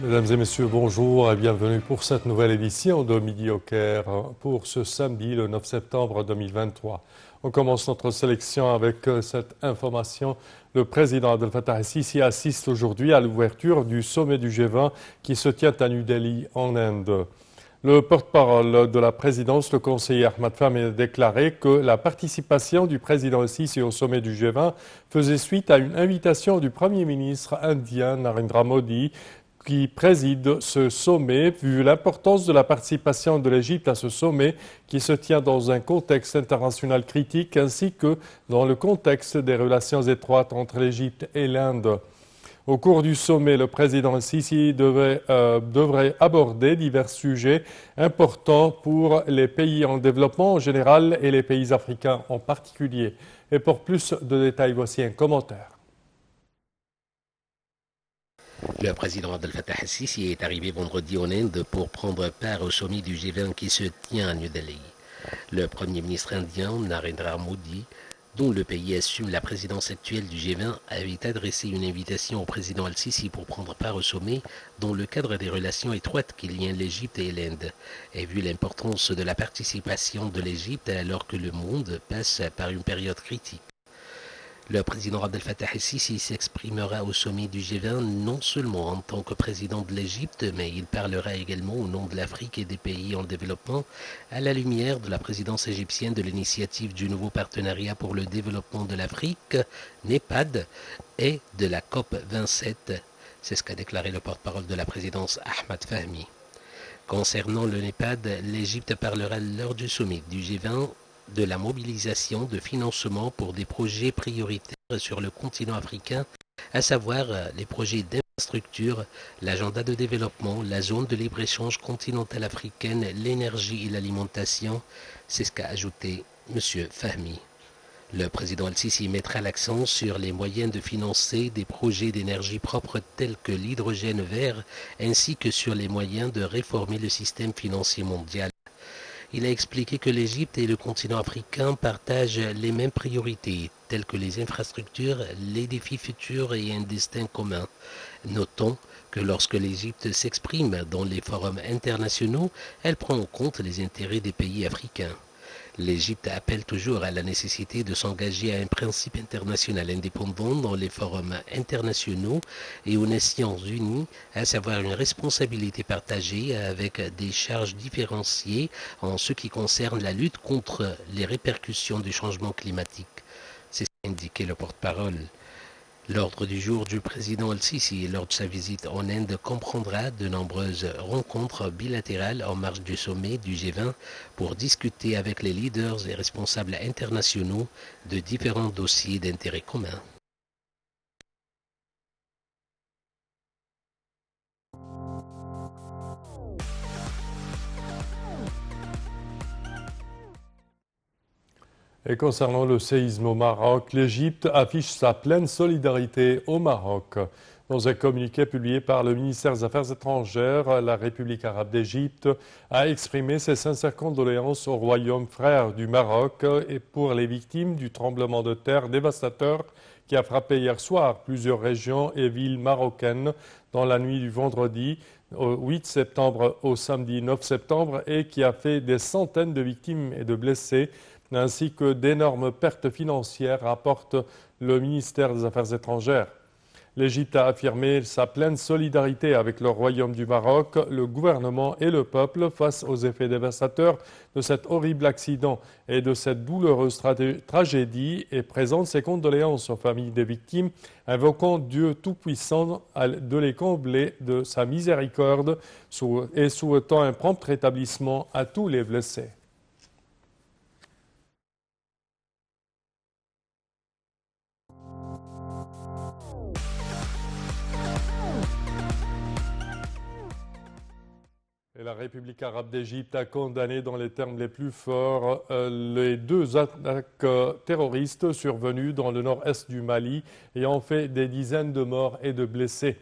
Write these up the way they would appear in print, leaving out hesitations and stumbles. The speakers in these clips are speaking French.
Mesdames et messieurs, bonjour et bienvenue pour cette nouvelle édition de Midi au Caire pour ce samedi le 9 septembre 2023. On commence notre sélection avec cette information. Le président Abdel Fattah el-Sisi assiste aujourd'hui à l'ouverture du sommet du G20 qui se tient à New Delhi en Inde. Le porte-parole de la présidence, le conseiller Ahmad Fahmy, a déclaré que la participation du président el-Sisi au sommet du G20 faisait suite à une invitation du Premier ministre indien Narendra Modi qui préside ce sommet, vu l'importance de la participation de l'Égypte à ce sommet qui se tient dans un contexte international critique ainsi que dans le contexte des relations étroites entre l'Égypte et l'Inde. Au cours du sommet, le président el-Sisi devrait aborder divers sujets importants pour les pays en développement en général et les pays africains en particulier. Et pour plus de détails, voici un commentaire. Le président Abdel Fattah el-Sisi est arrivé vendredi en Inde pour prendre part au sommet du G20 qui se tient à New Delhi. Le premier ministre indien, Narendra Modi, dont le pays assume la présidence actuelle du G20, avait adressé une invitation au président el-Sisi pour prendre part au sommet dans le cadre des relations étroites qui lient l'Égypte et l'Inde. Et vu l'importance de la participation de l'Égypte alors que le monde passe par une période critique, le président Abdel Fattah el-Sisi s'exprimera au sommet du G20 non seulement en tant que président de l'Égypte, mais il parlera également au nom de l'Afrique et des pays en développement à la lumière de la présidence égyptienne de l'initiative du nouveau partenariat pour le développement de l'Afrique, NEPAD, et de la COP 27. C'est ce qu'a déclaré le porte-parole de la présidence Ahmad Fahmy. Concernant le NEPAD, l'Égypte parlera lors du sommet du G20 de la mobilisation de financement pour des projets prioritaires sur le continent africain, à savoir les projets d'infrastructure, l'agenda de développement, la zone de libre-échange continentale africaine, l'énergie et l'alimentation. C'est ce qu'a ajouté M. Fahmy. Le président el-Sisi mettra l'accent sur les moyens de financer des projets d'énergie propre tels que l'hydrogène vert, ainsi que sur les moyens de réformer le système financier mondial. Il a expliqué que l'Égypte et le continent africain partagent les mêmes priorités, telles que les infrastructures, les défis futurs et un destin commun. Notons que lorsque l'Égypte s'exprime dans les forums internationaux, elle prend en compte les intérêts des pays africains. L'Égypte appelle toujours à la nécessité de s'engager à un principe international indépendant dans les forums internationaux et aux Nations Unies, à savoir une responsabilité partagée avec des charges différenciées en ce qui concerne la lutte contre les répercussions du changement climatique. C'est ce qu'a indiqué le porte-parole. L'ordre du jour du président el-Sisi lors de sa visite en Inde comprendra de nombreuses rencontres bilatérales en marge du sommet du G20 pour discuter avec les leaders et responsables internationaux de différents dossiers d'intérêt commun. Et concernant le séisme au Maroc, l'Égypte affiche sa pleine solidarité au Maroc. Dans un communiqué publié par le ministère des Affaires étrangères, la République arabe d'Égypte a exprimé ses sincères condoléances au royaume frère du Maroc et pour les victimes du tremblement de terre dévastateur qui a frappé hier soir plusieurs régions et villes marocaines dans la nuit du vendredi 8 septembre au samedi 9 septembre et qui a fait des centaines de victimes et de blessés ainsi que d'énormes pertes financières, rapporte le ministère des Affaires étrangères. L'Égypte a affirmé sa pleine solidarité avec le Royaume du Maroc, le gouvernement et le peuple face aux effets dévastateurs de cet horrible accident et de cette douloureuse tragédie et présente ses condoléances aux familles des victimes, invoquant Dieu Tout-Puissant de les combler de sa miséricorde et souhaitant un prompt rétablissement à tous les blessés. Et la République arabe d'Égypte a condamné dans les termes les plus forts les deux attaques terroristes survenues dans le nord-est du Mali et ont fait des dizaines de morts et de blessés.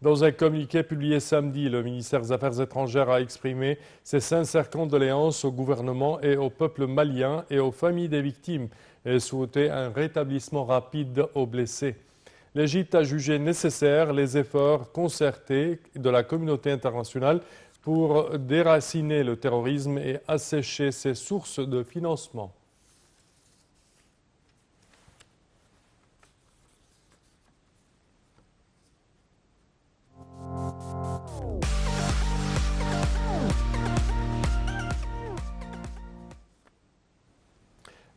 Dans un communiqué publié samedi, le ministère des Affaires étrangères a exprimé ses sincères condoléances au gouvernement et au peuple malien et aux familles des victimes et souhaité un rétablissement rapide aux blessés. l'Égypte a jugé nécessaire les efforts concertés de la communauté internationale pour déraciner le terrorisme et assécher ses sources de financement.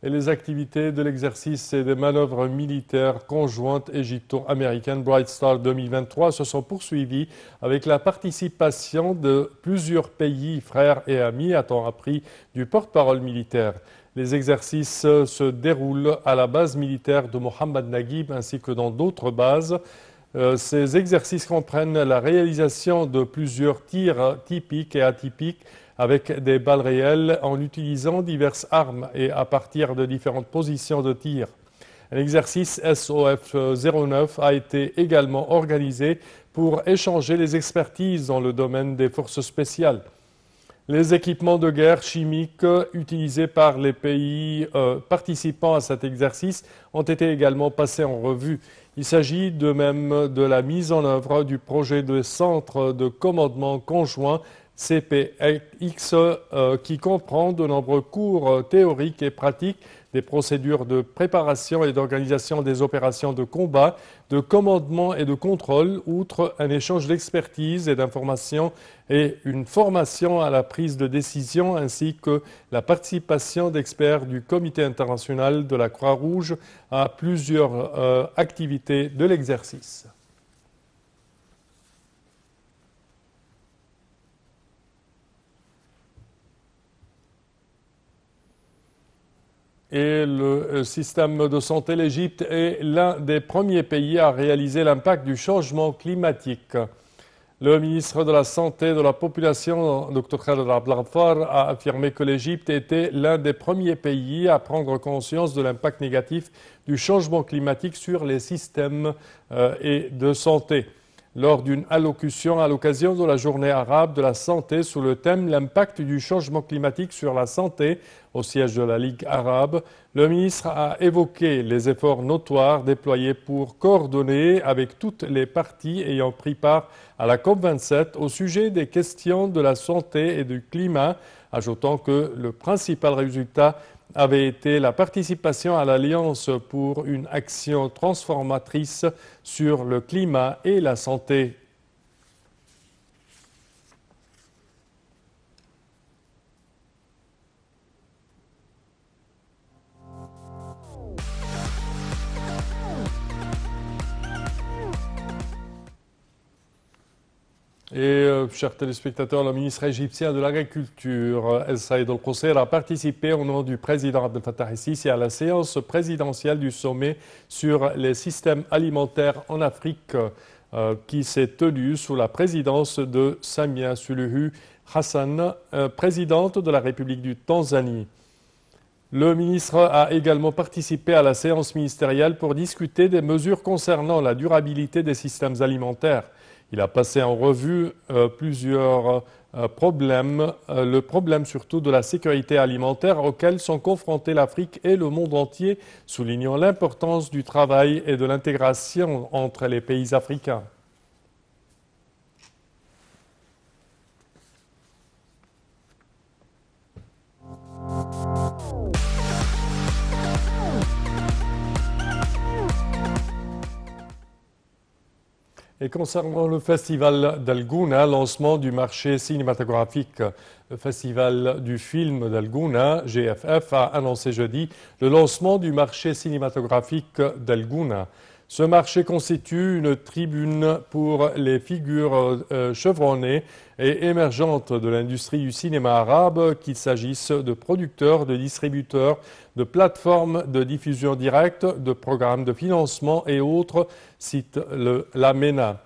Et les activités de l'exercice et des manœuvres militaires conjointes égypto-américaines Bright Star 2023 se sont poursuivies avec la participation de plusieurs pays, frères et amis, a-t-on appris du porte-parole militaire. Les exercices se déroulent à la base militaire de Mohamed Naguib ainsi que dans d'autres bases. Ces exercices comprennent la réalisation de plusieurs tirs typiques et atypiques avec des balles réelles en utilisant diverses armes et à partir de différentes positions de tir. Un exercice SOF-09 a été également organisé pour échanger les expertises dans le domaine des forces spéciales. Les équipements de guerre chimiques utilisés par les pays participants à cet exercice ont été également passés en revue. Il s'agit de même de la mise en œuvre du projet de centre de commandement conjoint CPX qui comprend de nombreux cours théoriques et pratiques, des procédures de préparation et d'organisation des opérations de combat, de commandement et de contrôle, outre un échange d'expertise et d'informations et une formation à la prise de décision, ainsi que la participation d'experts du Comité international de la Croix-Rouge à plusieurs activités de l'exercice. Et le système de santé, l'Égypte est l'un des premiers pays à réaliser l'impact du changement climatique. Le ministre de la Santé et de la Population, Dr Khaled Abdelghafar, a affirmé que l'Égypte était l'un des premiers pays à prendre conscience de l'impact négatif du changement climatique sur les systèmes et de santé. Lors d'une allocution à l'occasion de la journée arabe de la santé sous le thème « L'impact du changement climatique sur la santé » au siège de la Ligue arabe, le ministre a évoqué les efforts notoires déployés pour coordonner avec toutes les parties ayant pris part à la COP27 au sujet des questions de la santé et du climat, ajoutant que le principal résultat avait été la participation à l'Alliance pour une action transformatrice sur le climat et la santé. Et, chers téléspectateurs, le ministre égyptien de l'Agriculture, El Saïd El-Qusseir, a participé au nom du président Abdel Fattah el-Sisi à la séance présidentielle du sommet sur les systèmes alimentaires en Afrique qui s'est tenue sous la présidence de Samia Suluhu Hassan, présidente de la République du Tanzanie. Le ministre a également participé à la séance ministérielle pour discuter des mesures concernant la durabilité des systèmes alimentaires. Il a passé en revue plusieurs problèmes, le problème surtout de la sécurité alimentaire auquel sont confrontés l'Afrique et le monde entier, soulignant l'importance du travail et de l'intégration entre les pays africains. Et concernant le festival d'Al-Gouna, lancement du marché cinématographique, le festival du film d'Al-Gouna, GFF, a annoncé jeudi le lancement du marché cinématographique d'Al-Gouna. Ce marché constitue une tribune pour les figures chevronnées et émergentes de l'industrie du cinéma arabe, qu'il s'agisse de producteurs, de distributeurs, de plateformes de diffusion directe, de programmes de financement et autres, cite la MENA.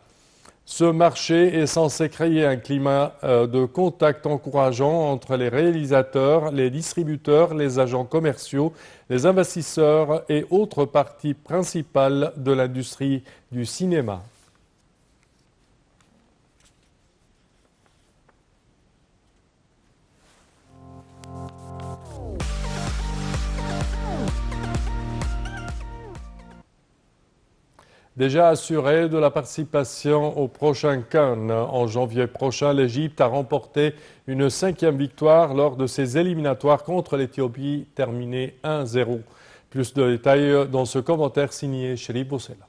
Ce marché est censé créer un climat de contact encourageant entre les réalisateurs, les distributeurs, les agents commerciaux, les investisseurs et autres parties principales de l'industrie du cinéma. déjà assurée de la participation au prochain CAN. En janvier prochain, l'Égypte a remporté une 5e victoire lors de ses éliminatoires contre l'Éthiopie, terminée 1-0. Plus de détails dans ce commentaire signé Chérif Boussela.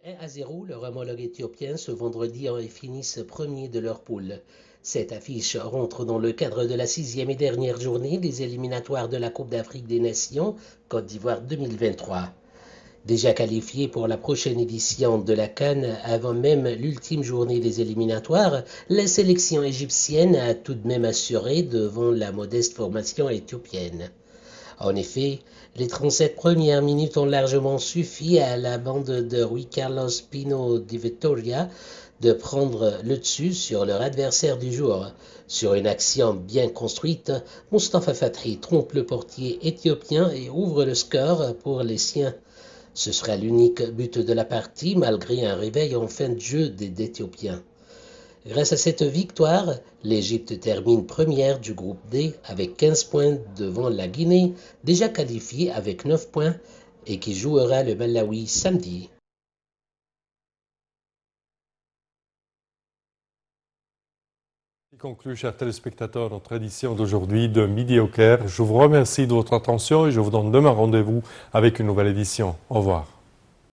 1-0, leur homologue éthiopien ce vendredi finissent premier de leur poule. Cette affiche rentre dans le cadre de la 6e et dernière journée des éliminatoires de la Coupe d'Afrique des Nations Côte d'Ivoire 2023. Déjà qualifiée pour la prochaine édition de la CAN avant même l'ultime journée des éliminatoires, la sélection égyptienne a tout de même assuré devant la modeste formation éthiopienne. En effet, les 37 premières minutes ont largement suffi à la bande de Rui Carlos Pino de Vitoria de prendre le dessus sur leur adversaire du jour. Sur une action bien construite, Mustafa Fathi trompe le portier éthiopien et ouvre le score pour les siens. Ce sera l'unique but de la partie malgré un réveil en fin de jeu des Éthiopiens. Grâce à cette victoire, l'Égypte termine première du groupe D avec 15 points devant la Guinée, déjà qualifiée avec 9 points et qui jouera le Malawi samedi. Conclut, chers téléspectateurs, notre édition d'aujourd'hui de Midi au Caire. Je vous remercie de votre attention et je vous donne demain rendez-vous avec une nouvelle édition. Au revoir.